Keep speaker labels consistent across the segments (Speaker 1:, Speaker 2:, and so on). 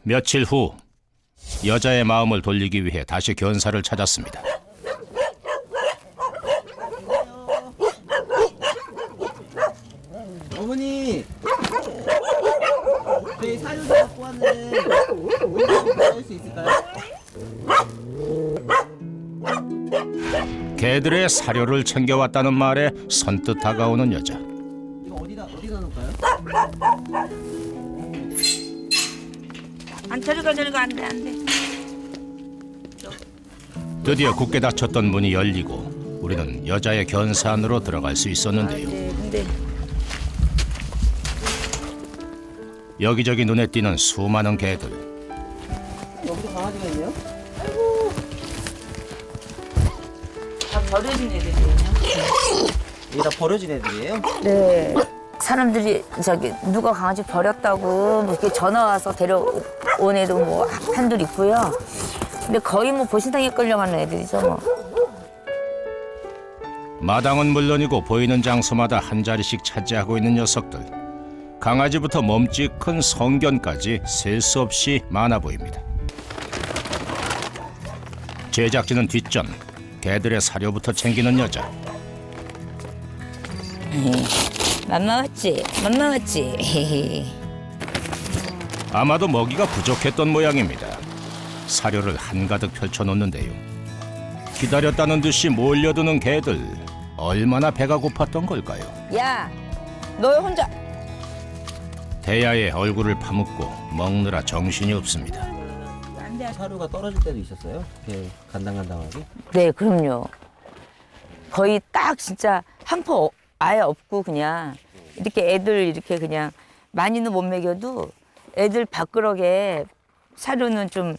Speaker 1: 며칠 후 여자의 마음을 돌리기 위해 다시 견사를 찾았습니다.
Speaker 2: 어머니, 저희 사료도 갖고 왔는데 먹을 수 있을까요?
Speaker 1: 개들의 사료를 챙겨왔다는 말에 선뜻 다가오는 여자.
Speaker 2: 이거 어디다 놓을까요?
Speaker 3: 안 저리가 안 돼.
Speaker 1: 드디어 굳게 닫혔던 문이 열리고 우리는 여자의 견사 안으로 들어갈 수 있었는데요.
Speaker 3: 근데
Speaker 1: 여기저기 눈에 띄는 수많은 개들.
Speaker 2: 여기도 강아지가 있네요?
Speaker 3: 다 버려진 애들이에요.
Speaker 2: 이게 다 버려진 애들이에요?
Speaker 3: 네. 사람들이 누가 강아지 버렸다고 뭐 이렇게 전화 와서 데려온 애도 뭐 한둘 있고요. 근데 거의 뭐 보신탕에 끌려가는 애들이죠 뭐.
Speaker 1: 마당은 물론이고 보이는 장소마다 한 자리씩 차지하고 있는 녀석들. 강아지부터 몸집 큰 성견까지 셀 수 없이 많아 보입니다. 제작진은 뒷전, 개들의 사료부터 챙기는 여자.
Speaker 3: 맘마왔지.
Speaker 1: 아마도 먹이가 부족했던 모양입니다. 사료를 한가득 펼쳐놓는데요. 기다렸다는 듯이 몰려드는 개들. 얼마나 배가 고팠던 걸까요?
Speaker 3: 야, 너 혼자.
Speaker 1: 대야의 얼굴을 파묻고 먹느라 정신이 없습니다.
Speaker 2: 사료가 떨어질 때도 있었어요? 이렇게 간당간당하게?
Speaker 3: 네, 그럼요. 거의 딱 진짜 한 포 아예 없고 그냥 이렇게 애들 이렇게 그냥 많이는 못 먹여도 애들 밥그릇에 사료는 좀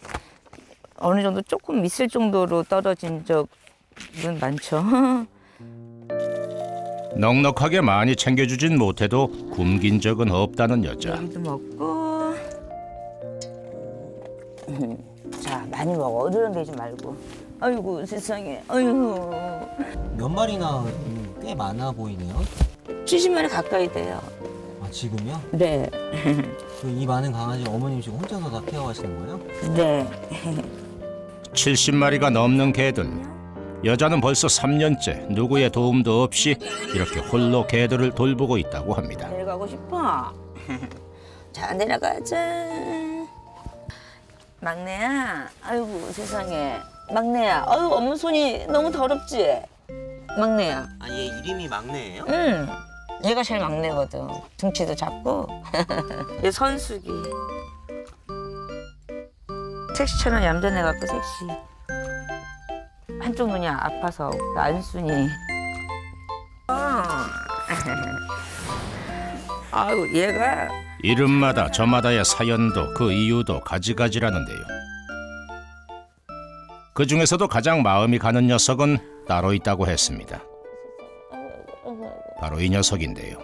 Speaker 3: 어느 정도 조금 있을 정도로 떨어진 적은 많죠.
Speaker 1: 넉넉하게 많이 챙겨주진 못해도 굶긴 적은 없다는 여자.
Speaker 3: 여기도 먹고. 자, 많이 먹어. 어지럼대지 말고. 아이고 세상에. 아이고.
Speaker 2: 몇 마리나 꽤 많아 보이네요?
Speaker 3: 70마리 가까이 돼요.
Speaker 2: 아, 지금요?
Speaker 3: 네.
Speaker 2: 이 많은 강아지 어머님 지금 혼자서 다 케어하시는 거예요?
Speaker 3: 네.
Speaker 1: 70마리가 넘는 개들. 여자는 벌써 3년째 누구의 도움도 없이 이렇게 홀로 개들을 돌보고 있다고 합니다.
Speaker 3: 내려가고 싶어. 자, 내려가자. 막내야. 아이고 세상에. 막내야. 아유 엄마 손이 너무 더럽지? 막내야.
Speaker 2: 아, 얘 이름이 막내예요?
Speaker 3: 응. 얘가 제일 막내거든. 등치도 작고. 얘 선숙이. 섹시처럼 얌전해갖고 섹시. 한쪽 눈이 아파서 안순이. 아유 얘가
Speaker 1: 이름마다 저마다의 사연도 그 이유도 가지가지라는데요. 그 중에서도 가장 마음이 가는 녀석은 따로 있다고 했습니다. 바로 이 녀석인데요.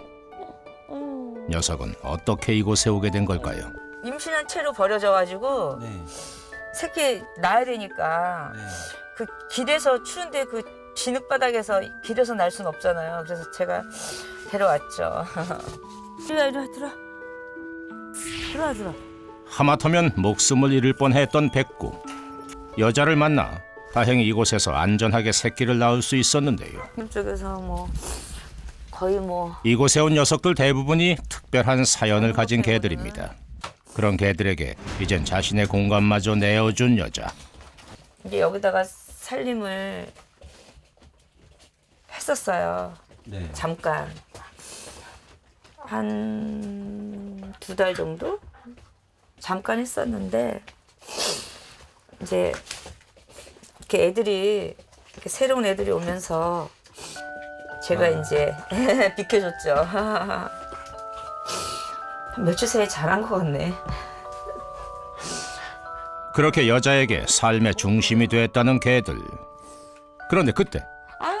Speaker 1: 녀석은 어떻게 이곳에 오게 된 걸까요?
Speaker 3: 임신한 채로 버려져가지고
Speaker 2: 네.
Speaker 3: 새끼 낳아야 되니까
Speaker 2: 네.
Speaker 3: 그 길에서 추운데 그 진흙바닥에서 길에서 날 순 없잖아요. 그래서 제가 데려왔죠. 이리 와 들어와.
Speaker 1: 하마터면 목숨을 잃을 뻔했던 백구. 여자를 만나 다행히 이곳에서 안전하게 새끼를 낳을 수 있었는데요.
Speaker 3: 이쪽에서 뭐 거의 뭐
Speaker 1: 이곳에 온 녀석들 대부분이 특별한 사연을 가진 개들입니다. 그런 개들에게 이젠 자신의 공간마저 내어준 여자.
Speaker 3: 이제 여기다가 살림을 했었어요.
Speaker 2: 네.
Speaker 3: 잠깐 한 2달 정도 잠깐 했었는데 이제 이렇게 애들이 이렇게 새로운 애들이 오면서 제가 이제 비켜줬죠. 며칠 사이에 잘한 것 같네.
Speaker 1: 그렇게 여자에게 삶의 중심이 됐다는 개들. 그런데 그때
Speaker 3: 아유,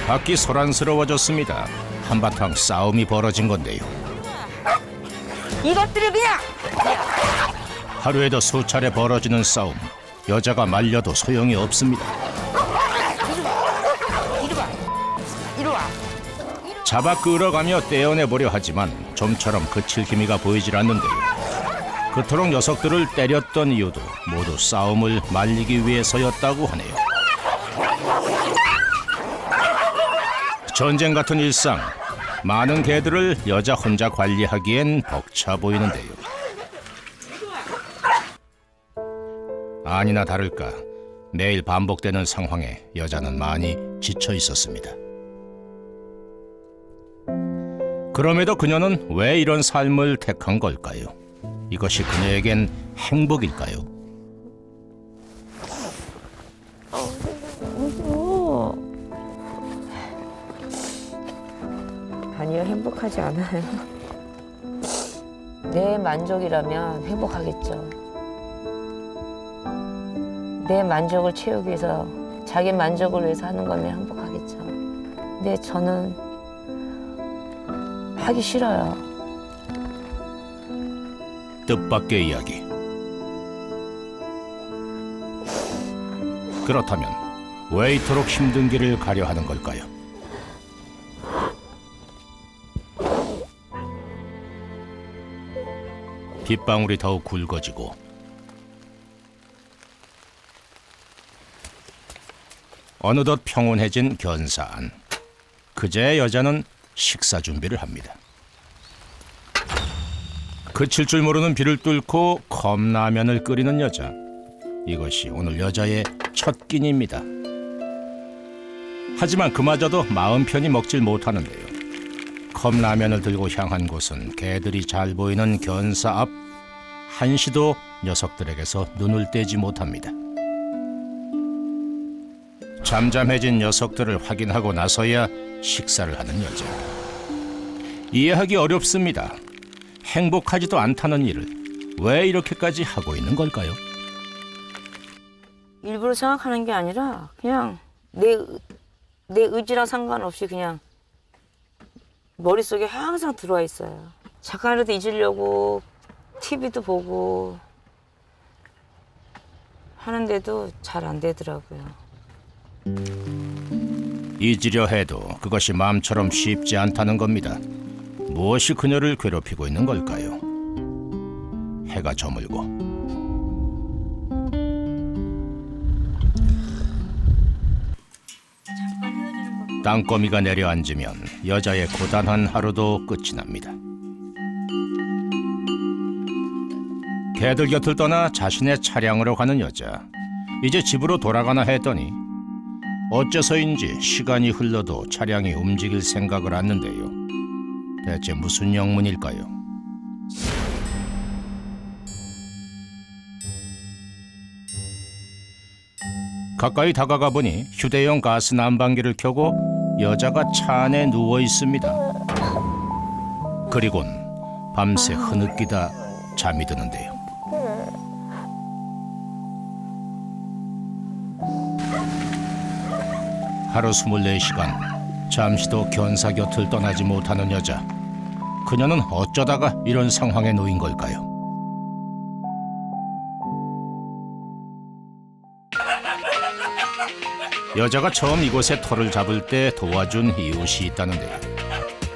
Speaker 1: 밖이 소란스러워졌습니다. 한바탕 싸움이 벌어진 건데요.
Speaker 3: 이것들을 그냥
Speaker 1: 하루에도 수차례 벌어지는 싸움. 여자가 말려도 소용이 없습니다.
Speaker 3: 이리 와.
Speaker 1: 잡아 끌어가며 떼어내보려 하지만 좀처럼 그칠 기미가 보이질 않는데요. 그토록 녀석들을 때렸던 이유도 모두 싸움을 말리기 위해서였다고 하네요. 전쟁 같은 일상, 많은 개들을 여자 혼자 관리하기엔 벅차 보이는데요. 아니나 다를까 매일 반복되는 상황에 여자는 많이 지쳐 있었습니다. 그럼에도 그녀는 왜 이런 삶을 택한 걸까요? 이것이 그녀에겐 행복일까요?
Speaker 3: 아니요, 행복하지 않아요. 내 만족이라면 행복하겠죠. 내 만족을 채우기 위해서, 자기 만족을 위해서 하는 거면 행복하겠죠. 근데 저는 하기 싫어요.
Speaker 1: 뜻밖의 이야기. 그렇다면 왜 이토록 힘든 길을 가려 하는 걸까요? 빗방울이 더욱 굵어지고 어느덧 평온해진 견사안. 그제야 여자는 식사 준비를 합니다. 그칠 줄 모르는 비를 뚫고 컵라면을 끓이는 여자. 이것이 오늘 여자의 첫 끼니입니다. 하지만 그마저도 마음 편히 먹질 못하는데요. 컵라면을 들고 향한 곳은 개들이 잘 보이는 견사 앞. 한시도 녀석들에게서 눈을 떼지 못합니다. 잠잠해진 녀석들을 확인하고 나서야 식사를 하는 여자. 이해하기 어렵습니다. 행복하지도 않다는 일을 왜 이렇게까지 하고 있는 걸까요?
Speaker 3: 일부러 생각하는 게 아니라 그냥 내 의지랑 상관없이 그냥 머릿속에 항상 들어와 있어요. 잠깐이라도 잊으려고 TV도 보고 하는데도 잘 안 되더라고요.
Speaker 1: 잊으려 해도 그것이 마음처럼 쉽지 않다는 겁니다. 무엇이 그녀를 괴롭히고 있는 걸까요? 해가 저물고 땅거미가 내려앉으면 여자의 고단한 하루도 끝이 납니다. 개들 곁을 떠나 자신의 차량으로 가는 여자. 이제 집으로 돌아가나 했더니 어째서인지 시간이 흘러도 차량이 움직일 생각을 않는데요. 대체 무슨 영문일까요? 가까이 다가가 보니 휴대용 가스 난방기를 켜고 여자가 차 안에 누워 있습니다. 그리곤 밤새 흐느끼다 잠이 드는데요. 하루 24시간 잠시도 견사 곁을 떠나지 못하는 여자. 그녀는 어쩌다가 이런 상황에 놓인 걸까요? 여자가 처음 이곳에 터를 잡을 때 도와준 이웃이 있다는데요.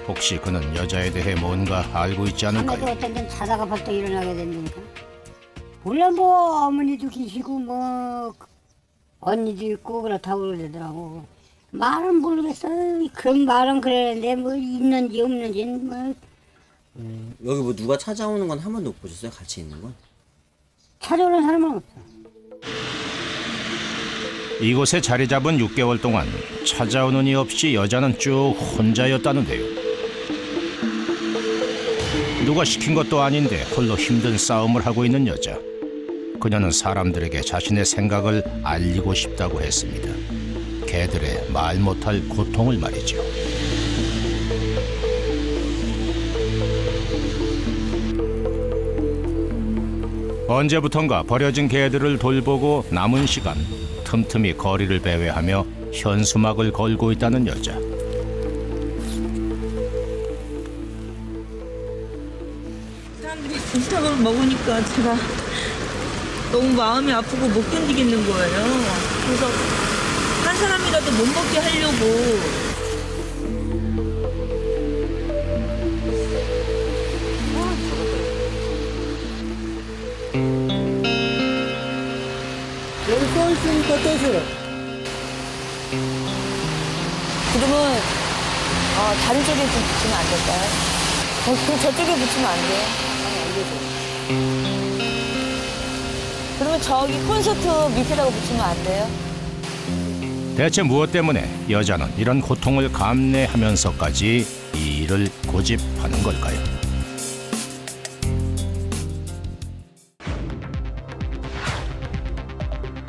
Speaker 1: 혹시 그는 여자에 대해 뭔가 알고 있지 않을까요?
Speaker 4: 어떤 땐 자다가 벌떡 일어나게 된다니까. 몰라 뭐 어머니도 계시고 뭐 언니도 있고 그렇다고 그러더라고. 말은 모르겠어요. 그런 말은 그랬는데 뭐 있는지 없는지는 뭐.
Speaker 2: 여기 뭐 누가 찾아오는 건 한 번도 못 보셨어요? 같이 있는 건?
Speaker 4: 찾아오는 사람은 없어.
Speaker 1: 이곳에 자리 잡은 6개월 동안 찾아오는 이 없이 여자는 쭉 혼자였다는데요. 누가 시킨 것도 아닌데 홀로 힘든 싸움을 하고 있는 여자. 그녀는 사람들에게 자신의 생각을 알리고 싶다고 했습니다. 개들의 말 못할 고통을 말이죠. 언제부턴가 버려진 개들을 돌보고 남은 시간 틈틈이 거리를 배회하며 현수막을 걸고 있다는 여자.
Speaker 5: 사람들이 부탁을 먹으니까 제가 너무 마음이 아프고 못 견디겠는 거예요. 그래서 한 사람이라도 못 먹게 하려고
Speaker 6: 여기 써있으니까 떼세요.
Speaker 3: 그러면 다른 쪽에 좀 붙이면 안 될까요? 그럼 저쪽에 붙이면 안 돼요? 그러면 저기 콘서트 밑에다가 붙이면 안 돼요?
Speaker 1: 대체 무엇 때문에 여자는 이런 고통을 감내하면서까지 이 일을 고집하는 걸까요?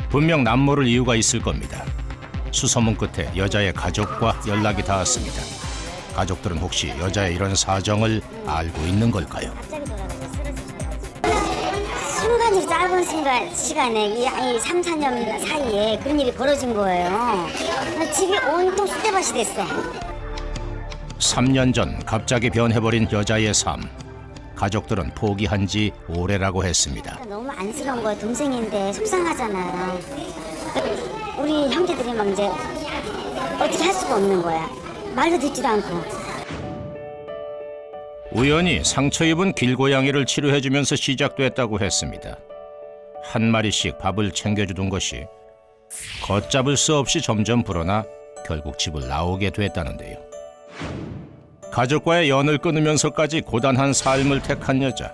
Speaker 1: 분명 남모를 이유가 있을 겁니다. 수소문 끝에 여자의 가족과 연락이 닿았습니다. 가족들은 혹시 여자의 이런 사정을 알고 있는 걸까요?
Speaker 7: 순간이 짧은 시간에 이 3, 4년 사이에 그런 일이 벌어진 거예요. 집이 온통 쑥대밭이 됐어.
Speaker 1: 3년 전 갑자기 변해버린 여자의 삶. 가족들은 포기한 지 오래라고 했습니다.
Speaker 7: 너무 안쓰러운 거야. 동생인데 속상하잖아요. 우리 형제들이 막 이제 어떻게 할 수가 없는 거야. 말도 듣지도 않고.
Speaker 1: 우연히 상처 입은 길고양이를 치료해주면서 시작됐다고 했습니다. 한 마리씩 밥을 챙겨주던 것이 걷잡을 수 없이 점점 불어나 결국 집을 나오게 됐다는데요. 가족과의 연을 끊으면서까지 고단한 삶을 택한 여자.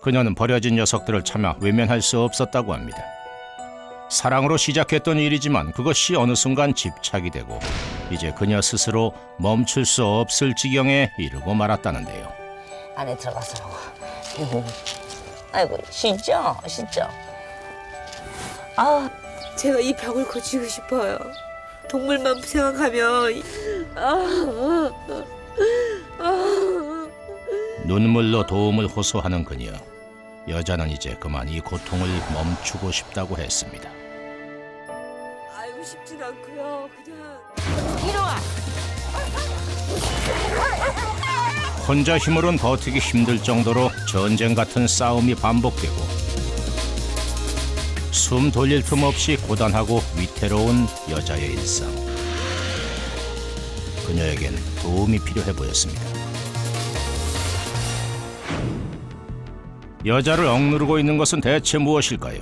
Speaker 1: 그녀는 버려진 녀석들을 차마 외면할 수 없었다고 합니다. 사랑으로 시작했던 일이지만 그것이 어느 순간 집착이 되고 이제 그녀 스스로 멈출 수 없을 지경에 이르고 말았다는데요.
Speaker 3: 안에 들어가서 아이고 진짜.
Speaker 5: 제가 이 벽을 고치고 싶어요. 동물만 생각하면
Speaker 1: 눈물로 도움을 호소하는 그녀. 여자는 이제 그만 이 고통을 멈추고 싶다고 했습니다.
Speaker 5: 알고 싶진 않고요. 그냥
Speaker 1: 혼자 힘으론 버티기 힘들 정도로 전쟁 같은 싸움이 반복되고 숨 돌릴 틈 없이 고단하고 위태로운 여자의 일상. 그녀에겐 도움이 필요해 보였습니다. 여자를 억누르고 있는 것은 대체 무엇일까요?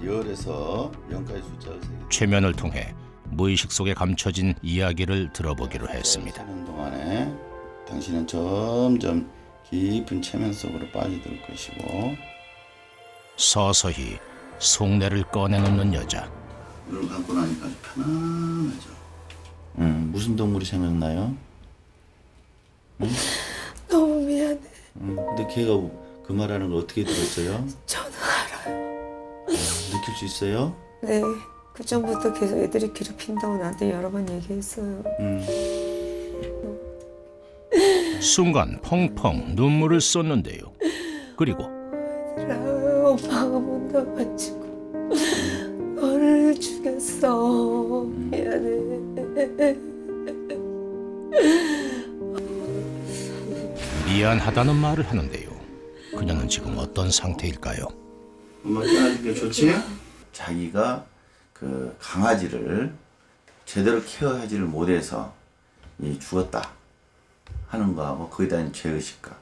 Speaker 8: 10에서 0까지 숫자를 세게.
Speaker 1: 최면을 통해 무의식 속에 감춰진 이야기를 들어보기로 했습니다.
Speaker 8: 3년 동안에 당신은 점점 깊은 체면 속으로 빠져들 것이고
Speaker 1: 서서히 속내를 꺼내놓는 여자.
Speaker 8: 눈을 감고 나니까 아주 편안하죠. 무슨 동물이 생각나요?
Speaker 5: 너무 미안해.
Speaker 8: 근데 걔가 그 말하는 걸 어떻게 들었어요?
Speaker 5: 저는 알아요.
Speaker 8: 느낄 수 있어요?
Speaker 5: 네. 그 전부터 계속 애들이 괴롭힌다고 나한테 여러 번 얘기했어요.
Speaker 1: 순간 펑펑 눈물을 쏟는데요. 그리고
Speaker 5: 오빠가 못 나가지고 너를 죽였어. 미안해.
Speaker 1: 미안하다는 말을 하는데요. 그녀는 지금 어떤 상태일까요?
Speaker 8: 엄마 깨어나줄게. 좋지? 자기가 그 강아지를 제대로 케어하지를 못해서 죽었다 하는 거하고 거기에 대한 죄의식과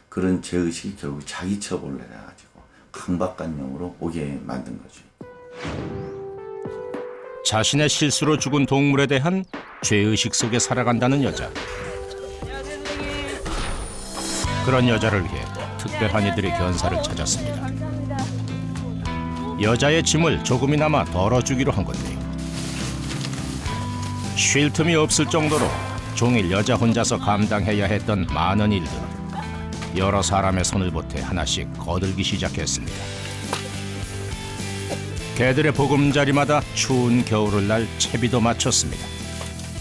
Speaker 8: 그런 죄의식이 결국 자기 처벌을 해가지고 강박관념으로 오게 만든 거죠.
Speaker 1: 자신의 실수로 죽은 동물에 대한 죄의식 속에 살아간다는 여자. 그런 여자를 위해 특별한 이들이 견사를 찾았습니다. 여자의 짐을 조금이나마 덜어주기로 한 건데요. 쉴 틈이 없을 정도로 종일 여자 혼자서 감당해야 했던 많은 일들. 여러 사람의 손을 보태 하나씩 거들기 시작했습니다. 개들의 보금자리마다 추운 겨울을 날 채비도 마쳤습니다.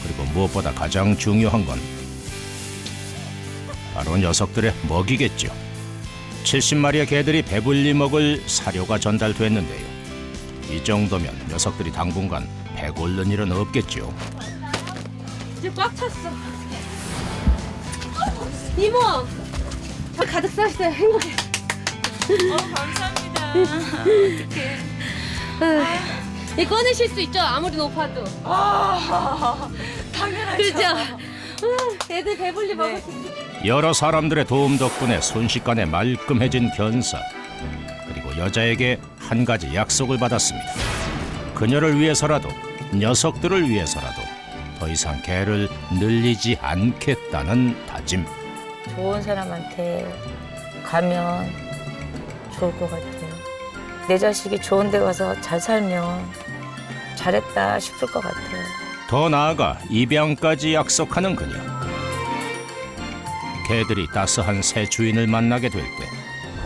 Speaker 1: 그리고 무엇보다 가장 중요한 건 바로 녀석들의 먹이겠죠. 70마리의 개들이 배불리 먹을 사료가 전달됐는데요. 이 정도면 녀석들이 당분간 배고른 일은 없겠죠.
Speaker 9: 이제 꽉 찼어. 이모, 저 가득 쌌어요. 행복해.
Speaker 5: 감사합니다.
Speaker 9: 이 꺼내실 수 있죠? 아무리 높아도.
Speaker 5: 당연하죠.
Speaker 9: 그죠? 애들 배불리 먹을 수 있어.
Speaker 1: 여러 사람들의 도움 덕분에 순식간에 말끔해진 견사. 그리고 여자에게 한 가지 약속을 받았습니다. 그녀를 위해서라도, 녀석들을 위해서라도 더 이상 개를 늘리지 않겠다는 다짐.
Speaker 3: 좋은 사람한테 가면 좋을 것 같아요. 내 자식이 좋은 데 가서 잘 살면 잘했다 싶을 것 같아요.
Speaker 1: 더 나아가 입양까지 약속하는 그녀. 개들이 따스한 새 주인을 만나게 될 때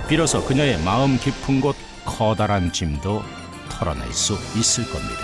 Speaker 1: 비로소 그녀의 마음 깊은 곳 커다란 짐도 털어낼 수 있을 겁니다.